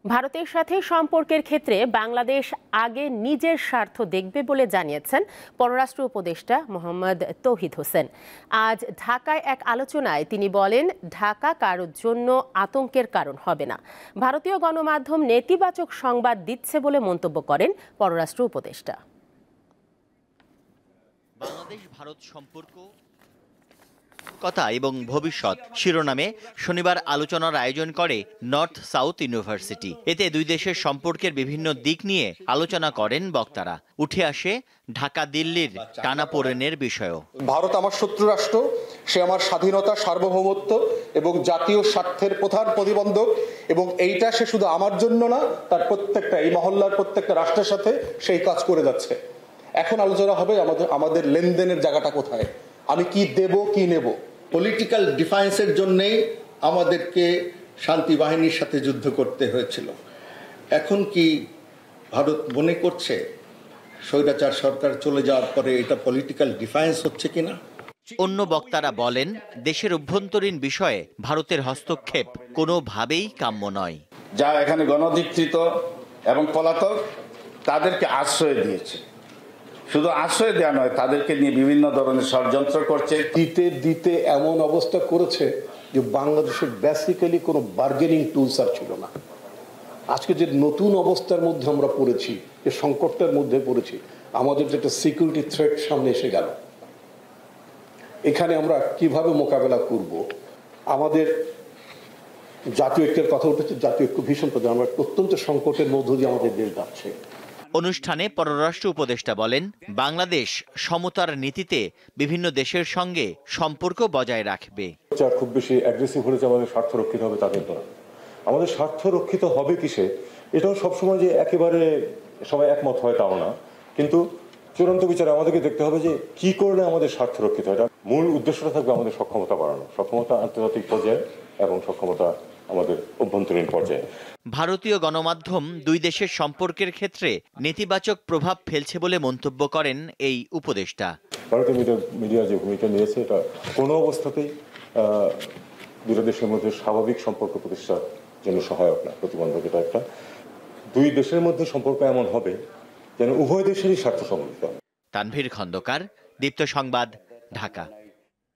ভারতের সাথে সম্পর্কের ক্ষেত্রে বাংলাদেশ আগে নিজের স্বার্থ দেখবে বলে জানিয়েছেন পররাষ্ট্র উপদেষ্টা মোহাম্মদ তৌহিদ হোসেন। আজ ঢাকায় এক আলোচনায় তিনি বলেন, ঢাকা কারোর জন্য আতঙ্কের কারণ হবে না। ভারতীয় গণমাধ্যম নেতিবাচক সংবাদ দিচ্ছে বলে মন্তব্য করেন পররাষ্ট্র উপদেষ্টা। বাংলাদেশ ভারত সম্পর্ক কথা এবং ভবিষ্যৎ শিরোনামে শনিবার আলোচনার আয়োজন করে নর্থ সাউথ ইউনিভার্সিটি। এতে দুই দেশের সম্পর্কের বিভিন্ন দিক নিয়ে আলোচনা করেন বক্তারা। উঠে আসে ঢাকা দিল্লির টানাপোড়েনের বিষয়ও। ভারত আমার শত্রু রাষ্ট্র, সে আমার স্বাধীনতা, সার্বভৌমত্ব এবং জাতীয় স্বার্থের প্রধান প্রতিবন্ধক, এবং এইটা সে শুধু আমার জন্য না, তার প্রত্যেকটা এই মহল্লার প্রত্যেকটা রাষ্ট্রের সাথে সেই কাজ করে যাচ্ছে। এখন আলোচনা হবে আমাদের লেনদেনের জায়গাটা কোথায়, আমি কি দেব কি নেব। পলিটিক্যাল ডিফারেন্সের জন্যই আমাদেরকে শান্তি বাহিনীর সাথে যুদ্ধ করতে হয়েছিল। এখন কি ভারত মনে করছে স্বৈরাচার সরকার চলে যাওয়ার পরে এটা পলিটিক্যাল ডিফারেন্স হচ্ছে কিনা? অন্য বক্তারা বলেন, দেশের অভ্যন্তরীণ বিষয়ে ভারতের হস্তক্ষেপ কোনোভাবেই কাম্য নয়। যারা এখানে গণধিকৃত এবং পলাতক তাদেরকে আশ্রয় দিয়েছে, শুধু আশ্রয় দেওয়া নয়, তাদেরকে নিয়ে বিভিন্ন ধরনের ষড়যন্ত্র করছে। দিতে এমন অবস্থা করেছে যে বাংলাদেশের বেসিক্যালি কোনো বার্গেনিং টুলস আর ছিল না। আজকে যে নতুন অবস্থার মধ্যে আমরা পড়েছি, যে সংকটটার মধ্যে পড়েছি, আমাদের যে একটা সিকিউরিটি থ্রেট সামনে এসে গেল, এখানে আমরা কিভাবে মোকাবেলা করব। আমাদের জাতীয় ঐক্যের কথা উঠেছে, জাতীয় ঐক্য ভীষণ প্রধান। আমরা অত্যন্ত সংকটের মধ্য দিয়ে আমাদের দেশ যাচ্ছে। অনুষ্ঠানে পররাষ্ট্র উপদেষ্টা বলেন, বাংলাদেশ সমতার নীতিতে বিভিন্ন দেশের সঙ্গে সম্পর্ক বজায় রাখবে। খুব বেশি অ্যাগ্রেসিভ হলে যে আমাদের স্বার্থ রক্ষিত হবে তা কিন্তু না। আমাদের স্বার্থ রক্ষিত হবে কিসে, এটাও সবসময় যে একেবারে সবাই একমত হয় তাও না, কিন্তু চূড়ান্ত বিচারে আমাদেরকে দেখতে হবে যে কি করলে আমাদের স্বার্থ রক্ষিত হয়। মূল উদ্দেশ্যটা থাকবে আমাদের সক্ষমতা বাড়ানো, সক্ষমতা আন্তর্জাতিক পর্যায়ে এবং সক্ষমতা আমাদের অভ্যন্তরীণ পর্যায়ে। ভারতীয় গণমাধ্যম দুই দেশের সম্পর্কের ক্ষেত্রে নেতিবাচক প্রভাব ফেলছে বলে মন্তব্য করেন এই উপদেষ্টা। ভারতীয় মিডিয়া যে ভূমিকা নিয়েছে, এটা কোনো অবস্থাতেই দুই দেশের মধ্যে স্বাভাবিক সম্পর্ক প্রতিষ্ঠার জন্য সহায়ক না, প্রতিবন্ধক। এটা একটা দুই দেশের মধ্যে সম্পর্ক এমন হবে যেন উভয় দেশেরই স্বার্থ সম্মিলিত। তানভীর খন্দকার, দীপ্ত সংবাদ, ঢাকা।